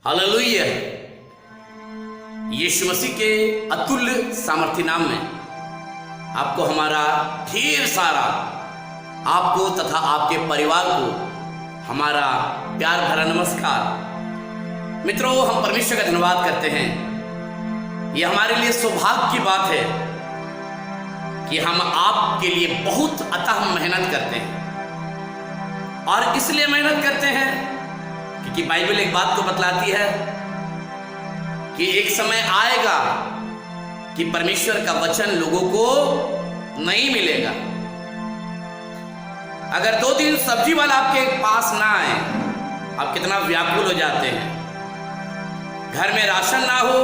Hallelujah. यीशु मसीह के अतुल्य सामर्थ्य नाम में आपको हमारा ढेर सारा, आपको तथा आपके परिवार को हमारा प्यार भरा नमस्कार। मित्रों, हम परमेश्वर का धन्यवाद करते हैं। यह हमारे लिए सौभाग्य की बात है कि हम आपके लिए बहुत अथाह मेहनत करते हैं। और इसलिए मेहनत करते हैं क्योंकि बाइबल एक बात को बतलाती है कि एक समय आएगा कि परमेश्वर का वचन लोगों को नहीं मिलेगा। अगर 2 दिन सब्जी वाला आपके पास ना आए, आप कितना व्याकुल हो जाते हैं। घर में राशन ना हो,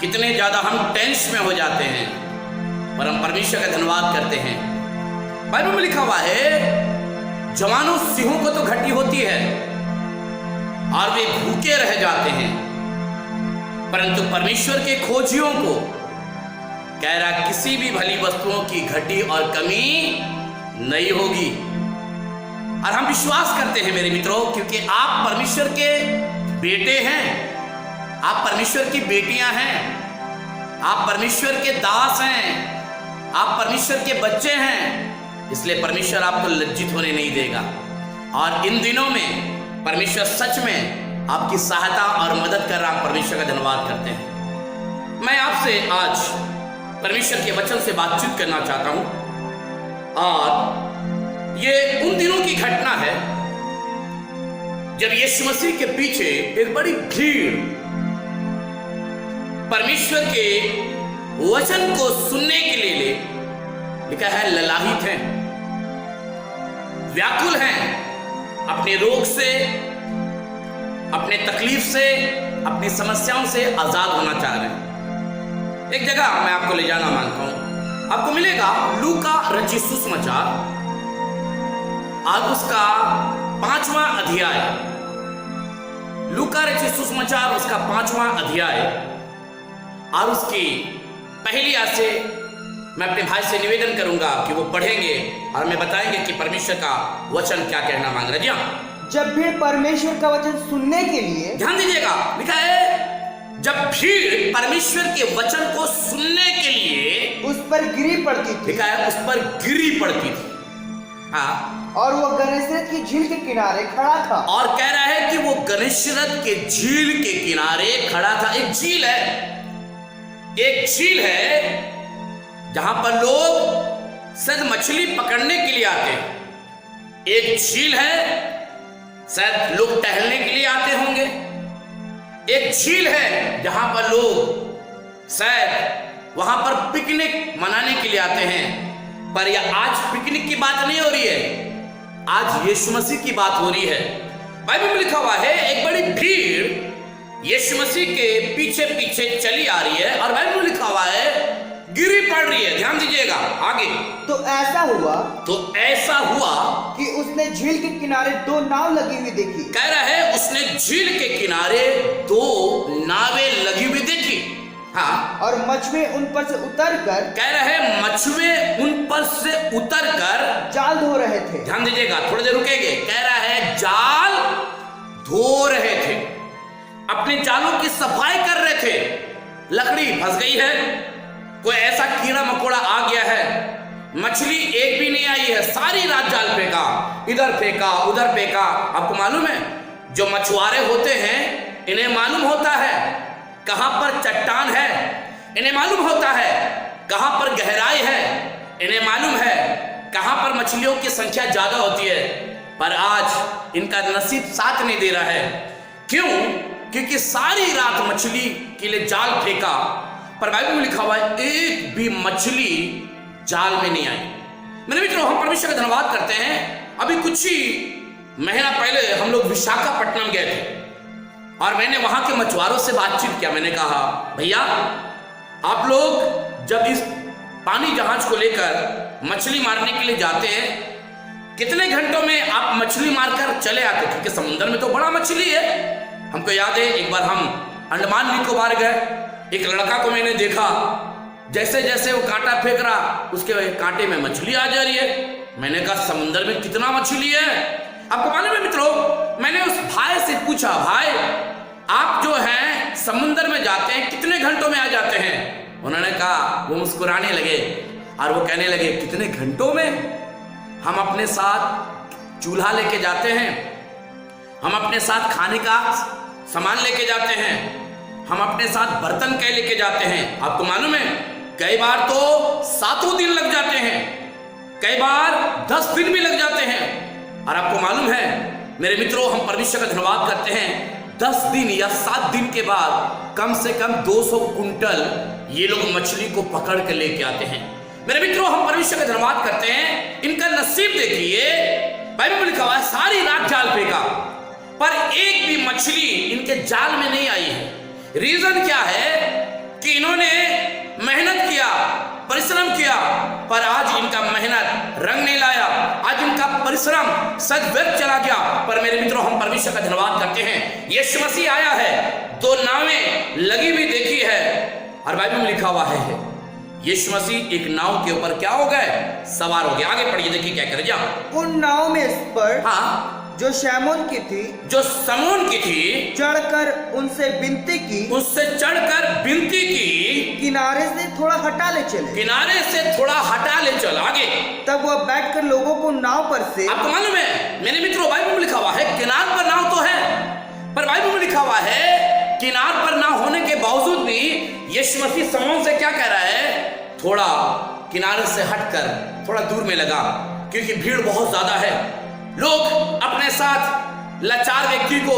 कितने ज्यादा हम टेंशन में हो जाते हैं। पर हम परमेश्वर का धन्यवाद करते हैं। बाइबल में लिखा हुआ है, जवानों सिंहों को तो घटी होती है और वे भूखे रह जाते हैं, परंतु परमेश्वर के खोजियों को कह रहा किसी भी भली वस्तुओं की घटी और कमी नहीं होगी। और हम विश्वास करते हैं मेरे मित्रों, क्योंकि आप परमेश्वर के बेटे हैं, आप परमेश्वर की बेटियां हैं, आप परमेश्वर के दास हैं, आप परमेश्वर के बच्चे हैं। इसलिए परमेश्वर आपको लज्जित होने नहीं देगा। और इन दिनों में परमेश्वर सच में आपकी सहायता और मदद कर रहा। परमेश्वर का धन्यवाद करते हैं। मैं आपसे आज परमेश्वर के वचन से बातचीत करना चाहता हूं। और ये उन दिनों की घटना है जब यीशु मसीह के पीछे एक बड़ी भीड़ परमेश्वर के वचन को सुनने के लिए लिखा है ललाहित हैं, व्याकुल हैं, अपने रोग से, अपने तकलीफ से, अपनी समस्याओं से आजाद होना चाह रहे हैं। एक जगह मैं आपको ले जाना मांगता हूं। आपको मिलेगा लूका रचित सुसमाचार और उसका 5वां अध्याय। लूका रचित सुसमाचार उसका 5वां अध्याय और उसकी पहली आयत से मैं अपने भाई से निवेदन करूंगा कि वो पढ़ेंगे और हमें बताएंगे कि परमेश्वर का वचन क्या कहना मांग रहा है। जी हाँ, जब भीड़ परमेश्वर का वचन सुनने के लिए, ध्यान दीजिएगा, लिखा है जब भीड़ परमेश्वर के वचन को सुनने के लिए उस पर गिरी पड़ती थी। लिखा है उस पर गिरी पड़ती थी। हाँ, और वो गनेसरत की झील के किनारे खड़ा था। और कह रहा है कि वो गनेसरत के झील के किनारे खड़ा था। एक झील है, एक झील है जहां पर लोग शायद मछली पकड़ने के लिए आते हैं। एक झील है, शायद लोग टहलने के लिए आते होंगे। एक झील है जहां पर लोग शायद वहां पर पिकनिक मनाने के लिए आते हैं। पर यह आज पिकनिक की बात नहीं हो रही है, आज यीशु मसीह की बात हो रही है। बाइबल में लिखा हुआ है एक बड़ी भीड़ यीशु मसीह के पीछे पीछे चली आ रही है और बाइबल में लिखा हुआ है गिरी पड़ रही है। ध्यान दीजिएगा आगे। तो ऐसा हुआ कि उसने झील के किनारे 2 नाव लगी हुई देखी। कह रहा है उसने झील के किनारे 2 नावें लगी हुई देखी। हाँ, और मछुए उन पर से उतरकर, कह रहे हैं मछुए उन पर से उतरकर जाल धो रहे थे। ध्यान दीजिएगा, थोड़ी देर रुकेंगे। कह रहा है जाल धो रहे थे, अपने जालों की सफाई कर रहे थे। लकड़ी फंस गई है, कोई ऐसा कीड़ा मकोड़ा आ गया है, मछली एक भी नहीं आई है। सारी रात जाल फेंका, इधर फेंका उधर फेंका। आपको मालूम है जो मछुआरे होते हैं इन्हें मालूम होता है कहां पर चट्टान है, इन्हें मालूम होता है कहां पर गहराई है, इन्हें मालूम है कहां पर मछलियों की संख्या ज्यादा होती है। पर आज इनका नसीब साथ नहीं दे रहा है। क्यों? क्योंकि सारी रात मछली के लिए जाल फेंका, पर बाइबल में लिखा हुआ है एक भी मछली जाल में नहीं आई। मेरे मित्रों, हम परमेश्वर का धन्यवाद करते हैं। अभी कुछ ही महीना पहले हम लोग विशाखापट्टनम गए थे और मैंने वहां के मछुआरों से बातचीत किया। मैंने कहा भैया, आप लोग जब इस पानी जहाज को लेकर मछली मारने के लिए जाते हैं, कितने घंटों में आप मछली मारकर चले आते? क्योंकि समुद्र में तो बड़ा मछली है। हमको याद है एक बार हम अंडमान निकोबार गए, एक लड़का को मैंने देखा, जैसे जैसे वो कांटा फेंक रहा उसके कांटे में मछली आ जा रही है। मैंने कहा समुद्र में कितना मछली है? आपको मालूम है मित्रों, मैंने उस भाई से पूछा, भाई आप जो हैं समुद्र में जाते हैं कितने घंटों में आ जाते हैं? उन्होंने कहा, वो मुस्कुराने लगे और वो कहने लगे, कितने घंटों में? हम अपने साथ चूल्हा लेके जाते हैं, हम अपने साथ खाने का सामान लेके जाते हैं, हम अपने साथ बर्तन कई लेके जाते हैं। आपको मालूम है कई बार तो 7 दिन लग जाते हैं, कई बार 10 दिन भी लग जाते हैं। और आपको मालूम है मेरे मित्रों, हम परमेश्वर का धन्यवाद करते हैं, 10 दिन या 7 दिन के बाद कम से कम 200 कुंटल ये लोग मछली को पकड़ के लेके आते हैं। मेरे मित्रों, हम परमेश्वर का धन्यवाद करते हैं। इनका नसीब देखिए, बाइबल में लिखा हुआ है सारी रात जाल फेंका पर एक भी मछली इनके जाल में नहीं आई है। रीजन क्या है कि इन्होंने मेहनत किया, परिश्रम किया, पर आज इनका मेहनत रंग नहीं लाया, आज इनका परिश्रम सच व्यर्थ चला गया। पर मेरे मित्रों, हम परमेश्वर का धन्यवाद करते हैं, यीशु मसीह आया है, 2 नावें लगी हुई देखी है और बाइबल में लिखा हुआ है यीशु मसीह एक नाव के ऊपर क्या हो गए? सवार हो गए। आगे पढ़िए, देखिए क्या कर जाओ। उन नाव में इस पर, हाँ, जो शमौन की थी, जो समून की थी, चढ़कर उनसे विनती की, उससे चढ़कर विनती की, किनारे से थोड़ा हटा ले चले। किनारे से थोड़ा हटा ले चल। आगे, तब वह बैठकर लोगों को नाव पर से, आपको मालूम है मेरे मित्रों, बाइबल में लिखा हुआ है किनार पर नाव तो है, पर बाइबल में लिखा हुआ है किनार पर नाव होने के बावजूद भी यीशु मसीह समून से क्या कह रहा है? थोड़ा किनारे से हटकर थोड़ा दूर में लगा, क्योंकि भीड़ बहुत ज्यादा है। लोग अपने साथ लाचार व्यक्ति को,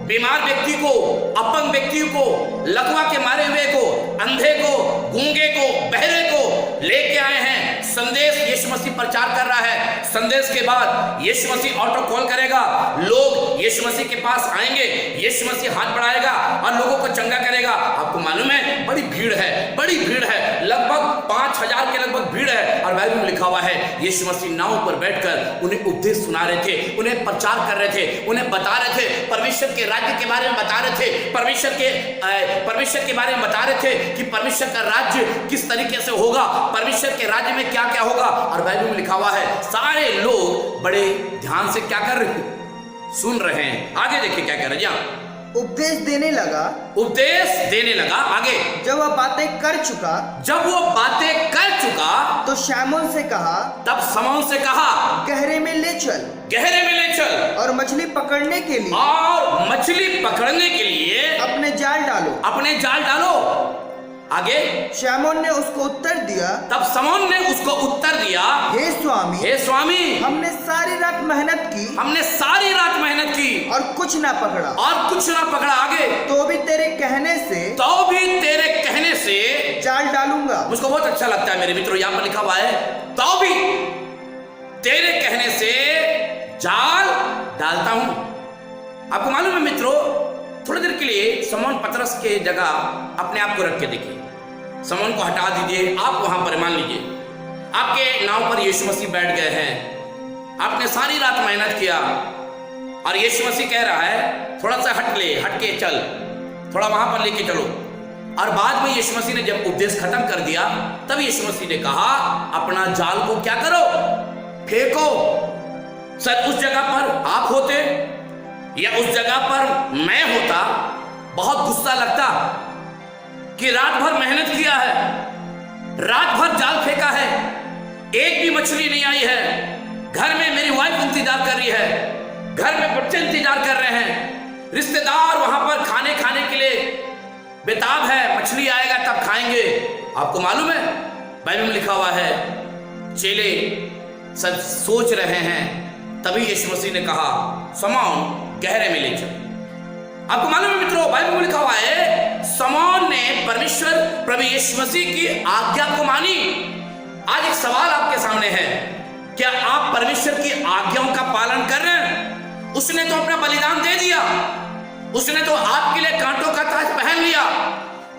बीमार व्यक्ति को, अपंग व्यक्ति को, लकवा के मारे हुए को, अंधे को, गूंगे को, बहरे को लेके आए हैं। संदेश यीशु मसीह प्रचार कर रहा है। संदेश के बाद यीशु मसीह ऑटो कॉल करेगा, लोग यीशु मसीह के पास आएंगे, यीशु मसीह हाथ बढ़ाएगा और लोगों को चंगा करेगा। आपको मालूम है बड़ी भीड़ है, बड़ी भीड़ है, लगभग 5000 के लगभग भीड़ है। और बाइबल में लिखा हुआ है यीशु मसीह नाव पर बैठकर उन्हें उपदेश सुना रहे थे, उन्हें प्रचार कर रहे थे, उन्हें बता रहे थे, परमेश्वर के राज्य के बारे में बता रहे थे, परमेश्वर के बारे में बता रहे थे कि परमेश्वर का राज्य किस तरीके से होगा, परमेश्वर के राज्य में क्या क्या होगा। और बाइबल में लिखा हुआ है सारे लोग बड़े ध्यान से क्या कर रहे हैं? सुन रहे हैं। आगे देखिए क्या कह रहे हैं। उपदेश देने लगा, उपदेश देने लगा। आगे, जब वह बातें कर चुका, जब वो बातें कर चुका, तो शमौन से कहा, तब समौन से कहा, गहरे में ले चल, गहरे में ले चल और मछली पकड़ने के लिए, और मछली पकड़ने के लिए अपने जाल डालो, अपने जाल डालो। आगे, शमौन ने उसको उत्तर दिया, तब समौन ने उसको उत्तर दिया, हे स्वामी, हे स्वामी, हमने सारी रात मेहनत की, हमने सारी रात मेहनत की और कुछ ना पकड़ा, और कुछ ना पकड़ा। आगे, तो भी तेरे कहने से, तो भी तेरे कहने से जाल डालूंगा। मुझको बहुत अच्छा लगता है मेरे मित्रों, यहाँ पर लिखा हुआ है तो भी तेरे कहने से जाल डालता हूं। आपको मालूम है मित्रों, थोड़ी देर के लिए समौन पतरस के जगह अपने आप को रख के देखिए, समौन को हटा दीजिए, आप वहां पर मान लीजिए आपके नाव पर यीशु मसीह बैठ गए हैं, आपने सारी रात मेहनत किया और यीशु मसीह कह रहा है थोड़ा सा हट के चल, थोड़ा वहां पर लेके चलो। और बाद में यीशु मसीह ने जब उपदेश खत्म कर दिया, तब यीशु मसीह ने कहा अपना जाल को क्या करो? फेंको। सर उस जगह पर आप होते या उस जगह पर मैं होता, बहुत गुस्सा लगता कि रात भर मेहनत किया है, रात भर जाल फेंका है, एक भी मछली नहीं आई है, घर में मेरी वाइफ इंतजार कर रही है, घर में बच्चे इंतजार कर रहे हैं, रिश्तेदार वहां पर खाने के लिए बेताब है, मछली आएगा तब खाएंगे। आपको मालूम है बाइबल में लिखा हुआ है चेले सब सोच रहे हैं, तभी यीशु मसीह ने कहा समौन गहरे में ले चल। आपको मालूम है मित्रों, बाइबल में लिखा हुआ है समौन ने परमेश्वर प्रभु यीशु मसीह की आज्ञा को मानी। आज एक सवाल आपके सामने है, क्या आप परमेश्वर की आज्ञाओं का पालन कर रहे हैं? उसने तो अपना बलिदान दे दिया, उसने तो आपके लिए कांटों का ताज पहन लिया,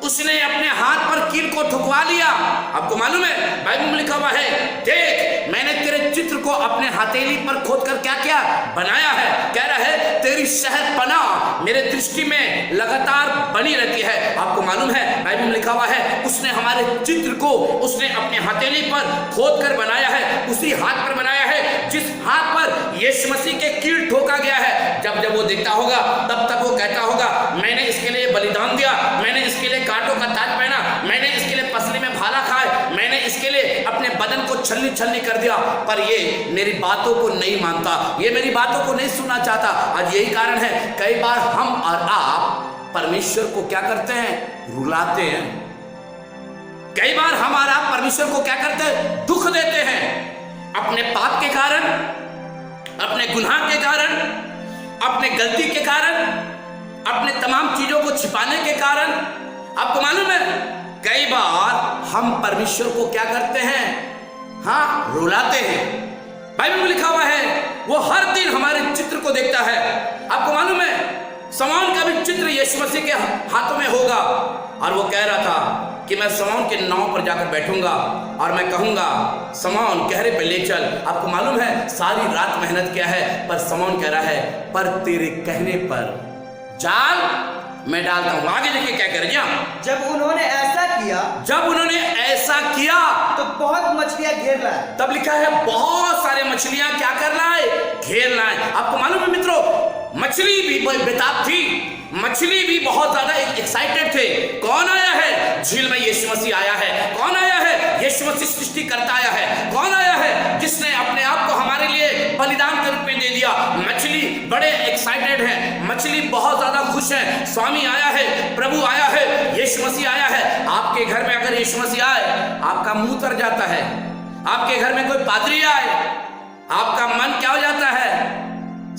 उसने अपने हाथ पर कील को ठुकवा लिया। आपको मालूम है बाइबल में लिखा हुआ है देख मैंने तेरे चित्र को अपने हथेली पर खोदकर क्या किया? बनाया है। कह रहा है तेरी शहरपना मेरे दृष्टि में लगातार बनी रहती है। आपको मालूम है बाइबल में लिखा हुआ है उसने हमारे चित्र को उसने अपने हथेली पर खोद कर बनाया है, उसी हाथ पर बनाया है जिस हाथ पर यीशु मसीह के कील ठोका गया है। जब जब वो देखता होगा तब तब वो कहता होगा, मैंने इसके लिए बलिदान दिया, मैंने इसके लिए कांटों का ताज पहना, मैंने इसके लिए पसली में भाला खाए, मैंने इसके लिए अपने बदन को छलनी छलनी कर दिया। पर ये मेरी बातों को नहीं मानता, ये मेरी बातों को नहीं सुनना चाहता। आज यही कारण है कई बार हम और आप परमेश्वर को क्या करते हैं, रुलाते हैं। कई बार हम और आप परमेश्वर को क्या करते हैं, दुख देते हैं। अपने पाप के कारण, अपने गुनाह के कारण, अपने गलती के कारण, अपने तमाम चीजों को छिपाने के कारण। आपको मालूम है कई बार हम परमेश्वर को क्या करते हैं, हाँ, रुलाते हैं। बाइबल में लिखा हुआ है वो हर दिन हमारे चित्र को देखता है। आपको मालूम है शमौन का भी चित्र यीशु मसीह के हाथों में होगा। और वो कह रहा था कि मैं शमौन के नाव पर जाकर बैठूंगा और मैं कहूंगा शमौन गहरे पे ले चल। आपको मालूम है सारी रात मेहनत किया है, पर शमौन कह रहा है पर तेरे कहने पर जाल मैं डालता हूं। आगे देखिए क्या कर दिया। जब उन्होंने ऐसा किया तो बहुत मछलियां घेर लाए। तब लिखा है बहुत सारे मछलियां क्या कर लाए, घेर लाए। आपको मालूम है मित्रों, मछली भी बेताब थी, मछली भी बहुत ज्यादा एक्साइटेड थे। कौन आया है, झील में यीशु मसीह आया है। कौन आया है, यीशु मसीह सृष्टि करता आया है। कौन आया है जिसने अपने आप को हमारे लिए बलिदान के रूप में दे दिया। मछली बड़े एक्साइटेड है, मछली बहुत ज्यादा खुश है। स्वामी आया है, प्रभु आया है, यीशु मसीह आया है। आपके घर में अगर यीशु मसीह आए आपका मुंह तर जाता है। आपके घर में कोई पादरी आए आपका मन क्या हो जाता है,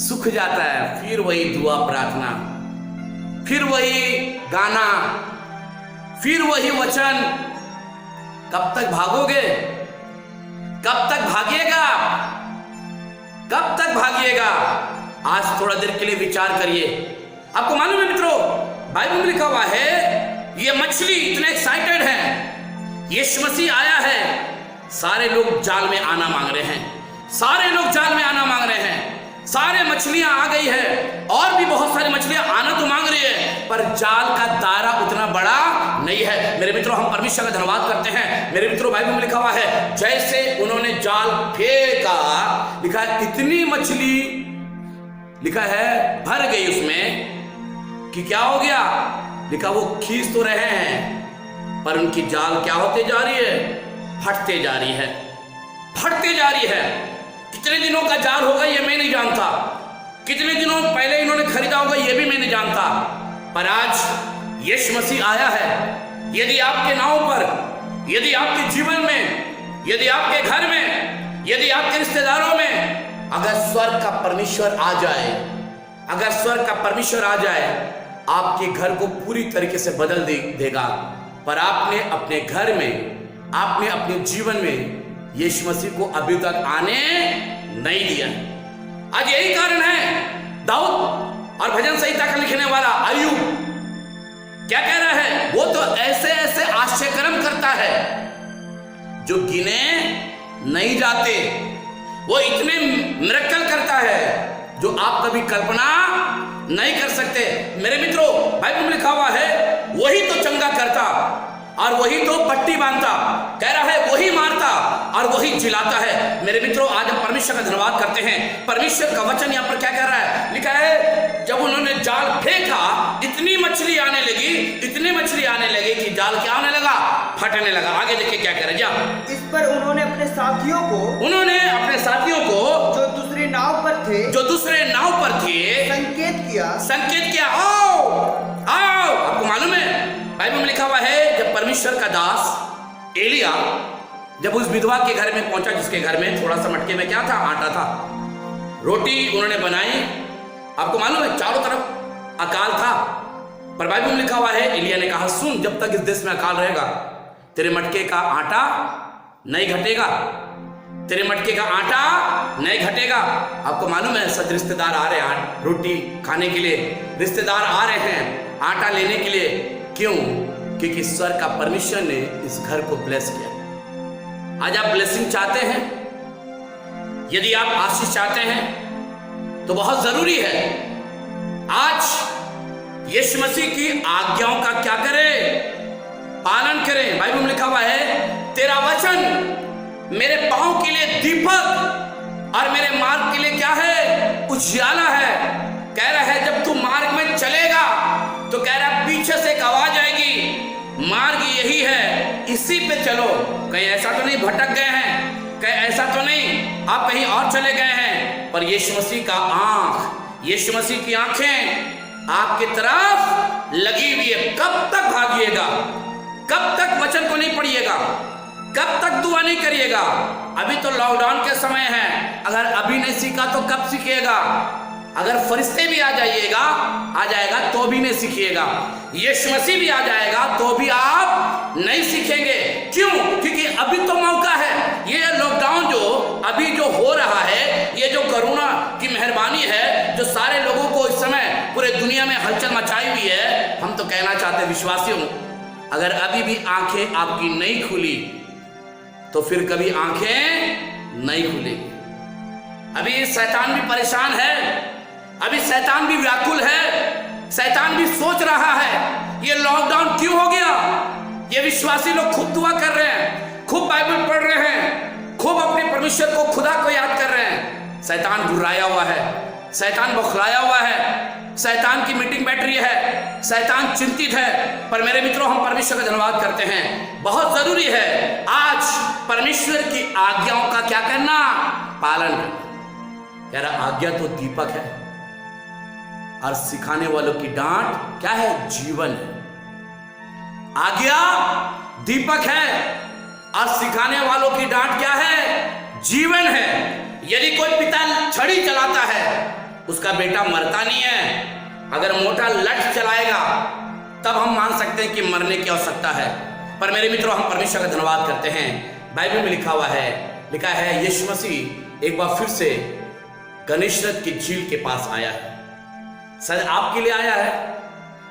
सुख जाता है। फिर वही दुआ प्रार्थना, फिर वही गाना, फिर वही वचन। कब तक भागोगे, कब तक भागिएगा, कब तक भागिएगा। आज थोड़ा देर के लिए विचार करिए। आपको मालूम है मित्रों बाइबल में लिखा हुआ है ये मछली इतने एक्साइटेड है, यीशु मसीह आया है। सारे लोग जाल में आना मांग रहे हैं, सारे लोग जाल में आना मांग रहे हैं। सारे मछलियां आ गई है और भी बहुत सारी मछलियां आना तो मांग रही है, पर जाल का दायरा उतना बड़ा नहीं है। मेरे मित्रों हम परमेश्वर का धन्यवाद करते हैं। मेरे मित्रों बाइबल में लिखा हुआ है जैसे उन्होंने जाल फेंका, लिखा है इतनी मछली, लिखा है भर गई उसमें कि क्या हो गया, लिखा वो खींच तो रहे हैं पर उनकी जाल क्या होते जा रही है, फटते जा रही है, फटते जा रही है। कितने दिनों का जाल होगा ये मैं नहीं जानता, कितने दिनों पहले इन्होंने खरीदा होगा ये भी मैं नहीं जानता, पर आज यीशु मसीह आया है। यदि आपके नाव पर, यदि आपके जीवन में, यदि आपके घर में, यदि आपके रिश्तेदारों में अगर स्वर्ग का परमेश्वर आ जाए, अगर स्वर्ग का परमेश्वर आ जाए आपके घर को पूरी तरीके से बदल देगा। पर आपने अपने घर में, आपने अपने जीवन में यीशु मसीह को अभी तक आने नहीं दिया। आज यही कारण है दाऊद और भजन संहिता का लिखने वाला अय्यूब क्या कह रहा है, वो तो ऐसे ऐसे आश्चर्यकर्म करता है जो गिने नहीं जाते, वो इतने मिरेकल करता है जो आप कभी कल्पना नहीं कर सकते। मेरे मित्रों बाइबल में लिखा हुआ है वही तो चंगा करता और वही तो पट्टी बांधता, कह रहा है वही मारता और वही जिलाता है। मेरे मित्रों आज हम परमेश्वर का धन्यवाद करते हैं। परमेश्वर का वचन यहाँ पर क्या कह रहा है, लिखा है जब उन्होंने जाल फेंका इतनी मछली आने लगी, इतनी मछली आने लगी कि जाल क्या होने लगा, फटने लगा। आगे देखिए क्या कह रहे जा। इस पर उन्होंने अपने साथियों को जो दूसरे नाव पर थे, संकेत किया आओ आओ। आपको मालूम है बाइबल में लिखा हुआ है जब परमेश्वर का दास एलिया जब उस विधवा के घर में पहुंचा जिसके घर में थोड़ा सा मटके में क्या था, आटा था, रोटी उन्होंने बनाई। आपको मालूम है चारों तरफ अकाल था, पर बाइबल में लिखा हुआ है एलिया ने कहा सुन, जब तक इस देश में अकाल रहेगा तेरे मटके का आटा नहीं घटेगा, तेरे मटके का आटा नहीं घटेगा। आपको मालूम है सब रिश्तेदार आ रहे हैं रोटी खाने के लिए, रिश्तेदार आ रहे हैं आटा लेने के लिए। क्यों? क्योंकि ईश्वर का परमेश्वर ने इस घर को ब्लेस किया। आज आप ब्लेसिंग चाहते हैं, यदि आप आशीष चाहते हैं तो बहुत जरूरी है आज यीशु मसीह की आज्ञाओं का क्या करें, पालन करें। बाइबल में लिखा हुआ है तेरा वचन मेरे पांव के लिए दीपक और मेरे मार्ग के लिए क्या है? उजियाला है। कह रहा है जब तू मार्ग में चलेगा तो कह रहा है पीछे से एक आवाज आएगी, मार्ग यही है, इसी पे चलो। कहीं ऐसा तो नहीं भटक गए हैं, कहीं ऐसा तो नहीं आप कहीं और चले गए हैं। पर यीशु मसीह का आंख, यीशु मसीह की आंखें आपकी तरफ लगी हुई है। कब तक भागिएगा? कब तक वचन को नहीं पढ़िएगा? कब तक दुआ नहीं करिएगा? अभी तो लॉकडाउन के समय है, अगर अभी नहीं सीखा तो कब सीखिएगा? अगर फरिश्ते भी आ जाएगा तो भी नहीं सीखिएगा। यीशु मसीह भी आ जाएगा तो भी आप नहीं सीखेंगे। क्यों? क्योंकि अभी तो मौका है। ये लॉकडाउन जो अभी जो हो रहा है, ये जो कोरोना की मेहरबानी है जो सारे लोगों को इस समय पूरे दुनिया में हलचल मचाई हुई है, हम तो कहना चाहते हैं विश्वासियों, अगर अभी भी आंखें आपकी नहीं खुली तो फिर कभी आंखें नहीं खुलेगी। अभी शैतान भी परेशान है, अभी शैतान भी व्याकुल है, शैतान भी सोच रहा है ये लॉकडाउन क्यों हो गया। ये विश्वासी लोग खूब दुआ कर रहे हैं, खूब बाइबल पढ़ रहे हैं, खूब अपने परमेश्वर को, खुदा को याद कर रहे हैं। शैतान घुराया हुआ है, शैतान बौखलाया हुआ है, शैतान की मीटिंग बैठ रही है, शैतान चिंतित है। पर मेरे मित्रों, हम परमेश्वर का धन्यवाद करते हैं। बहुत जरूरी है आज परमेश्वर की आज्ञाओं का क्या करना? पालन करना। कह रहा आज्ञा तो दीपक है और सिखाने वालों की डांट क्या है? जीवन है। आज्ञा दीपक है और सिखाने वालों की डांट क्या है? जीवन है। यदि कोई पिता छड़ी चलाता है, उसका बेटा मरता नहीं है। अगर मोटा लठ चलाएगा तब हम मान सकते हैं कि मरने की आवश्यकता है। पर मेरे मित्रों, हम परमेश्वर का धन्यवाद करते हैं। बाइबल में लिखा है यीशु मसीह एक बार फिर से गनेसरत की झील के पास आया है। सद आपके लिए आया है,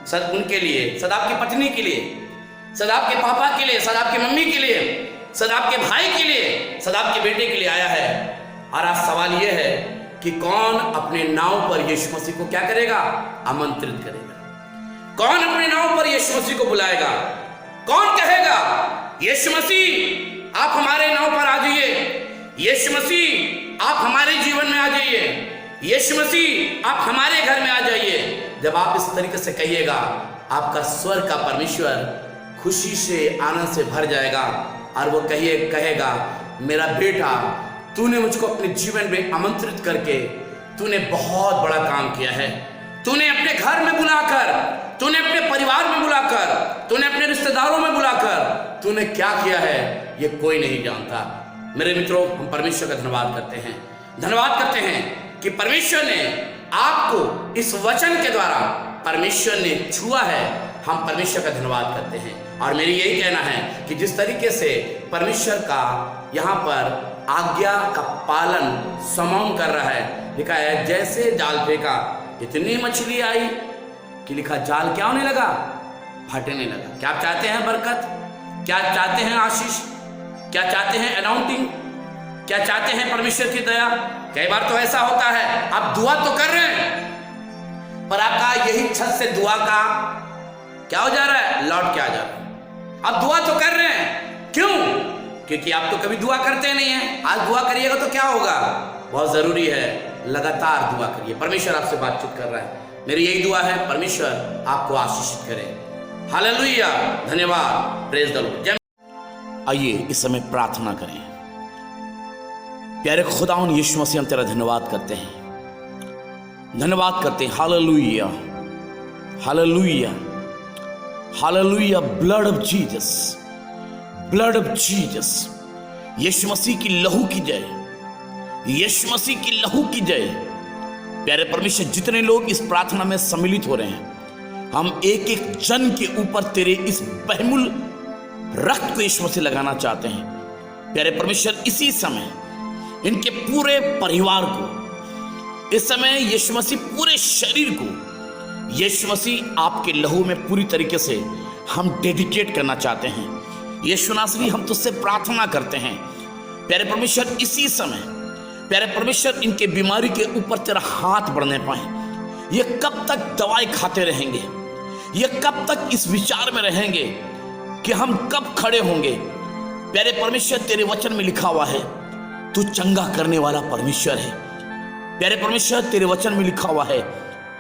सद उनके लिए, सद आपकी पत्नी के लिए, सद आपके पापा के लिए, सद आपकी मम्मी के लिए, सद आपके भाई के लिए, सद आपके बेटे के लिए आया है। और आज सवाल यह है कि कौन अपने नाव पर यीशु मसीह को क्या करेगा? आमंत्रित करेगा। कौन अपने नाव पर यीशु मसीह को बुलाएगा? कौन कहेगा यीशु मसीह आप हमारे नाव पर आ जाइए, यीशु मसीह आप हमारे जीवन में आ जाइए, यीशु मसीह आप हमारे घर में आ जाइए। जब आप इस तरीके से कहिएगा, आपका स्वर्ग का परमेश्वर खुशी से, आनंद से भर जाएगा और वो कहेगा मेरा बेटा, तूने मुझको अपने जीवन में आमंत्रित करके तूने बहुत बड़ा काम किया है। तूने अपने घर में बुलाकर, तूने अपने परिवार में बुलाकर, तूने अपने रिश्तेदारों में बुलाकर तूने क्या किया है ये कोई नहीं जानता। मेरे मित्रों, हम परमेश्वर का धन्यवाद करते हैं। धन्यवाद करते हैं कि परमेश्वर ने आपको इस वचन के द्वारा परमेश्वर ने छुआ है। हम परमेश्वर का धन्यवाद करते हैं। और मेरी यही कहना है कि जिस तरीके से परमेश्वर का यहाँ पर आज्ञा का पालन समौन कर रहा है, लिखा है जैसे जाल फेंका इतनी मछली आई कि लिखा जाल क्या होने लगा? फटने लगा। क्या आप चाहते हैं बरकत? क्या चाहते हैं आशीष? क्या चाहते हैं अनाउंटिंग? क्या चाहते हैं परमेश्वर की दया? कई बार तो ऐसा होता है आप दुआ तो कर रहे हैं पर आपका यही छत से दुआ का क्या हो जा रहा है? लौट के आ जा रहा है। आप दुआ तो कर रहे हैं, क्यों? क्योंकि आप तो कभी दुआ करते नहीं हैं। आज दुआ करिएगा तो क्या होगा? बहुत जरूरी है लगातार दुआ करिए। परमेश्वर आपसे बातचीत कर रहा है। मेरी यही दुआ है, परमेश्वर आपको आशीषित करे। हालेलुया, धन्यवाद, प्रेज द लॉर्ड। आइए इस समय प्रार्थना करें। प्यारे खुदावन यीशु मसीह, हम तेरा धन्यवाद करते हैं, धन्यवाद करते हैं। Hallelujah, hallelujah, hallelujah. Blood of Jesus, blood of Jesus. Yeshu Masih की लहू की जय, यीशु मसीह की लहू की जय। प्यारे परमेश्वर, जितने लोग इस प्रार्थना में सम्मिलित हो रहे हैं, हम एक एक जन के ऊपर तेरे इस बहुमूल्य रक्त को यीशु मसीह लगाना चाहते हैं। प्यारे परमेश्वर, इसी समय इनके पूरे परिवार को, इस समय यीशु मसीह पूरे शरीर को यीशु मसीह आपके लहू में पूरी तरीके से हम डेडिकेट करना चाहते हैं। यीशु नासरी, हम तुझसे प्रार्थना करते हैं प्यारे परमेश्वर, इसी समय प्यारे परमेश्वर इनके बीमारी के ऊपर तेरा हाथ बढ़ने पाए। ये कब तक दवाई खाते रहेंगे? ये कब तक इस विचार में रहेंगे कि हम कब खड़े होंगे? प्यारे परमेश्वर, तेरे वचन में लिखा हुआ है तू चंगा करने वाला परमेश्वर है। प्यारे परमेश्वर, तेरे वचन में लिखा हुआ है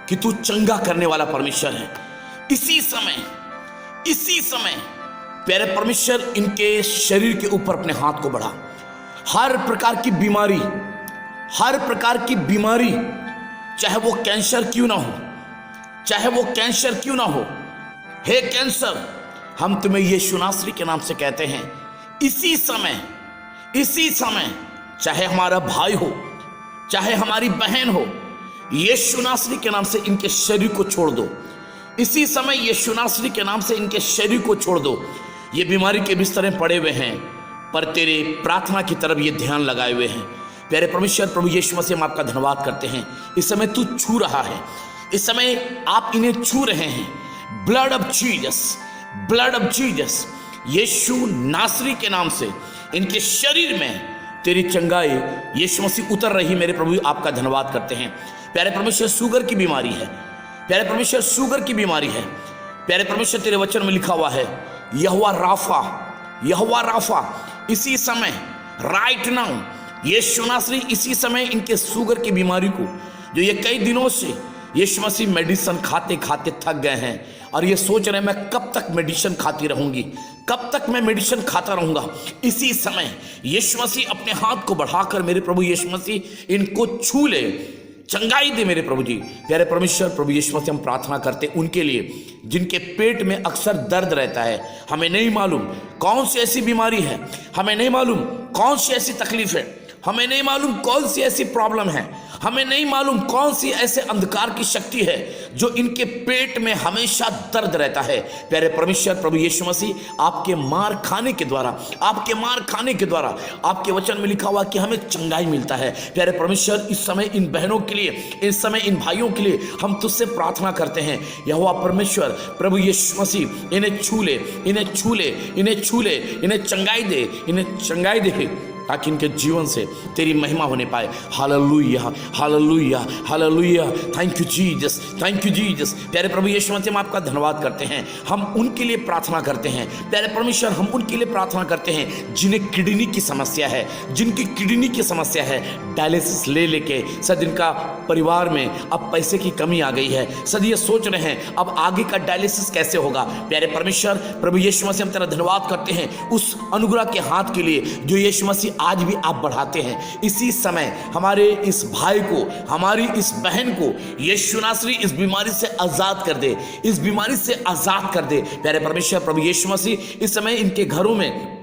कि तू चंगा करने वाला परमेश्वर है। इसी समय प्यारे परमेश्वर, इनके शरीर के ऊपर अपने हाथ को बढ़ा। हर प्रकार की बीमारी, चाहे वो कैंसर क्यों ना हो, हे कैंसर, हम तुम्हें यीशु नासरी के नाम से कहते हैं, इसी समय चाहे हमारा भाई हो, चाहे हमारी बहन हो, यीशु नासरी के नाम से इनके शरीर को छोड़ दो। इसी समय यीशु नासरी के नाम से इनके शरीर को छोड़ दो। ये बीमारी के बिस्तर में पड़े हुए हैं, पर तेरे प्रार्थना की तरफ ये ध्यान लगाए हुए हैं। प्यारे परमेश्वर, प्रभु यीशु मसीह, हम आपका धन्यवाद करते हैं। इस समय तू छू रहा है, इस समय आप इन्हें छू रहे हैं। ब्लड ऑफ जीसस, यीशु नासरी के नाम से इनके शरीर में तेरी चंगाई यीशु मसीह उतर रही। मेरे प्रभु, आपका धन्यवाद करते हैं। प्यारे परमेश्वर, शुगर की बीमारी है। प्यारे परमेश्वर, तेरे वचन में लिखा हुआ है, यहोवा राफा, इसी समय, राइट नाउ, यीशु नासरी इसी समय इनके शुगर की बीमारी को, जो ये कई दिनों से यीशु मसीह मेडिसिन खाते खाते थक गए हैं और ये सोच रहे हैं, मैं कब तक मेडिसिन खाती रहूंगी, कब तक मैं मेडिसिन खाता रहूंगा। इसी समय यीशु मसीह अपने हाथ को बढ़ाकर, मेरे प्रभु यीशु मसीह, इनको छू ले, चंगाई दे। मेरे प्रभु जी, प्यारे परमेश्वर, प्रभु यीशु मसीह, हम प्रार्थना करते उनके लिए जिनके पेट में अक्सर दर्द रहता है। हमें नहीं मालूम कौन सी ऐसी बीमारी है, हमें नहीं मालूम कौन सी ऐसी तकलीफ है, हमें नहीं मालूम कौन सी ऐसी प्रॉब्लम है, हमें नहीं मालूम कौन सी ऐसे अंधकार की शक्ति है जो इनके पेट में हमेशा दर्द रहता है। प्यारे परमेश्वर, प्रभु यीशु मसीह, आपके मार खाने के द्वारा आपके वचन में लिखा हुआ कि हमें चंगाई मिलता है। प्यारे परमेश्वर, इस समय इन बहनों के लिए, इस समय इन भाइयों के लिए हम तुझसे प्रार्थना करते हैं। यहोवा परमेश्वर, प्रभु यीशु मसीह, इन्हें छू ले, इन्हें चंगाई दे, ताकि इनके जीवन से तेरी महिमा होने पाए। Hallelujah, thank you Jesus. प्यारे प्रभु यीशु मसीह, हम आपका धन्यवाद करते हैं। हम उनके लिए प्रार्थना करते हैं। प्यारे परमेश्वर, हम उनके लिए प्रार्थना करते हैं जिन्हें किडनी की समस्या है, डायलिसिस लेके सद इनका परिवार में अब पैसे की कमी आ गई है। सद ये सोच रहे हैं अब आगे का डायलिसिस कैसे होगा। प्यारे परमेश्वर, प्रभु यीशु मसीह, हम तेरा धन्यवाद करते हैं उस अनुग्रह के हाथ के लिए जो यीशु मसीह आज भी आप बढ़ाते हैं। इसी समय हमारे इस भाई को, हमारी इस बहन को यीशु नासरी इस बीमारी से आजाद कर दे, प्यारे परमेश्वर, प्रभु यीशु मसीह, इस समय इनके घरों में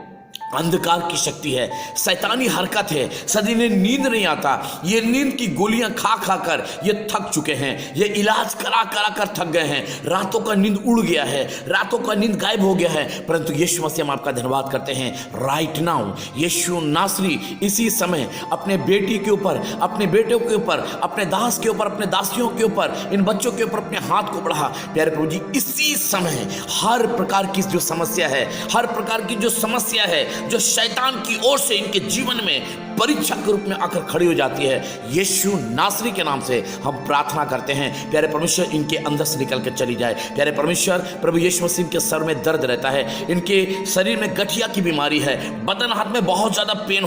अंधकार की शक्ति है, शैतानी हरकत है। सदी ने नींद नहीं आता, ये नींद की गोलियां खा कर ये थक चुके हैं, ये इलाज करा कर थक गए हैं। रातों का नींद उड़ गया है, रातों का नींद गायब हो गया है। परंतु यीशु मसीह, हम आपका धन्यवाद करते हैं। राइट नाउ यीशु नासरी इसी समय अपने बेटी के ऊपर, अपने बेटों के ऊपर, अपने दास के ऊपर, अपने दासियों के ऊपर, इन बच्चों के ऊपर अपने हाथ को बढ़ा। प्यारे प्रभु जी, इसी समय हर प्रकार की जो समस्या है, जो शैतान की ओर से इनके जीवन में परीक्षा के रूप में आकर खड़ी हो जाती है, यीशु नासरी के नाम से हम प्रार्थना करते हैं। प्यारे परमेश्वर, इनके अंदर से निकल के चली जाए। प्यारे परमेश्वर, प्रभु यीशु मसीह, के सर में दर्द रहता है, इनके शरीर में गठिया की बीमारी है, बदन हाथ में बहुत ज्यादा पेन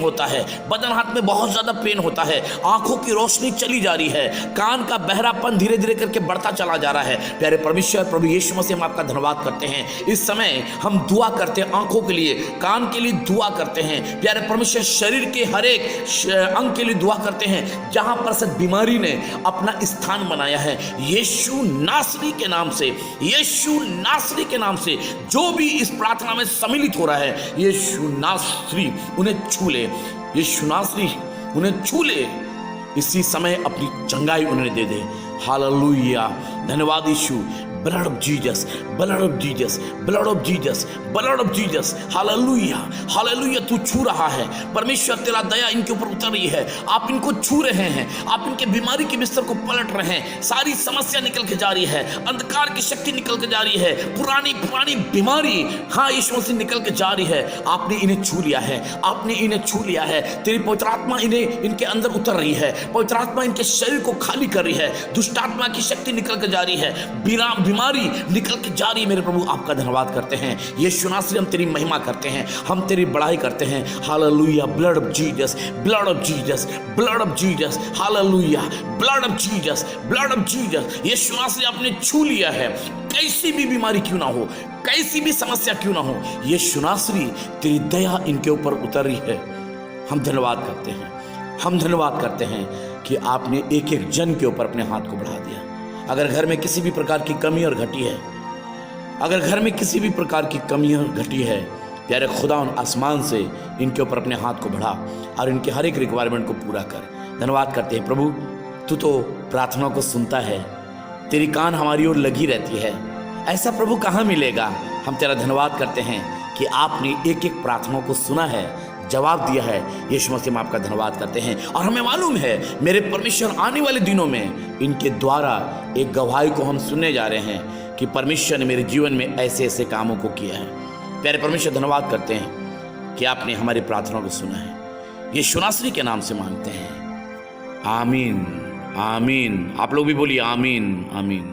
होता है, आंखों की रोशनी चली जा रही है, कान का बहरापन धीरे धीरे करके बढ़ता चला जा रहा है। प्यारे परमेश्वर, प्रभु यीशु मसीह, हम आपका धन्यवाद करते हैं। इस समय हम दुआ करते हैं, आंखों के लिए, कान के लिए दुआ करते हैं। प्यारे परमेश्वर, शरीर के हर एक अंग के लिए दुआ करते हैं जहां पर से बीमारी ने अपना स्थान बनाया है। यीशु नासरी के नाम से जो भी इस प्रार्थना में सम्मिलित हो रहा है, यीशु नासरी उन्हें छू ले, इसी समय अपनी चंगाई उन्हें दे दे। हालेलुया, धन्यवाद यीशु। ब्लड ऑफ जीसस, हालेलुया, तू छू रहा है। परमेश्वर, तेरा दया इनके ऊपर उतर रही है, आप इनको छू रहे हैं, आप इनके बीमारी के बिस्तर को पलट रहे हैं। सारी समस्या निकल के जा रही है, अंधकार की शक्ति निकल के जा रही है, पुरानी बीमारी, हाँ यीशु मसीह, निकल के जा रही है। आपने इन्हें छू लिया है, तेरी पवित्र आत्मा इनके अंदर उतर रही है, पवित्र आत्मा इनके शरीर को खाली कर रही है, दुष्ट आत्मा की शक्ति निकल के जा रही है, बीमारी निकल के जा रही है मेरे प्रभु, आपका धन्यवाद करते हैं। यीशु नासरी हम तेरी महिमा करते हैं, हम तेरी बड़ाई करते हैं। Hallelujah, blood of Jesus, blood of Jesus, blood of Jesus, hallelujah, blood of Jesus, blood of Jesus. Yeshu नासरी आपने छू लिया है, कैसी भी बीमारी क्यों ना हो, कैसी भी समस्या क्यों ना हो, यीशु नासरी तेरी दया इनके ऊपर उतर रही है। हम धन्यवाद करते हैं, हम धन्यवाद करते हैं कि आपने एक एक जन के ऊपर अपने हाथ को बढ़ा दिया। अगर घर में किसी भी प्रकार की कमी और घटी है, अगर घर में किसी भी प्रकार की कमी और घटी है, प्यारे खुदा उन आसमान से इनके ऊपर अपने हाथ को बढ़ा और इनके हर एक रिक्वायरमेंट को पूरा कर। धन्यवाद करते हैं प्रभु, तू तो प्रार्थना को सुनता है, तेरी कान हमारी ओर लगी रहती है। ऐसा प्रभु कहाँ मिलेगा। हम तेरा धन्यवाद करते हैं कि आपने एक एक प्रार्थना को सुना है, जवाब दिया है। यीशु मसीह में आपका धन्यवाद करते हैं। और हमें मालूम है मेरे परमेश्वर आने वाले दिनों में इनके द्वारा एक गवाही को हम सुनने जा रहे हैं कि परमेश्वर ने मेरे जीवन में ऐसे ऐसे कामों को किया है। प्यारे परमेश्वर, धन्यवाद करते हैं कि आपने हमारी प्रार्थना को सुना है। यीशु नासरी के नाम से मांगते हैं, आमीन, आमीन। आप लोग भी बोलिए आमीन, आमीन।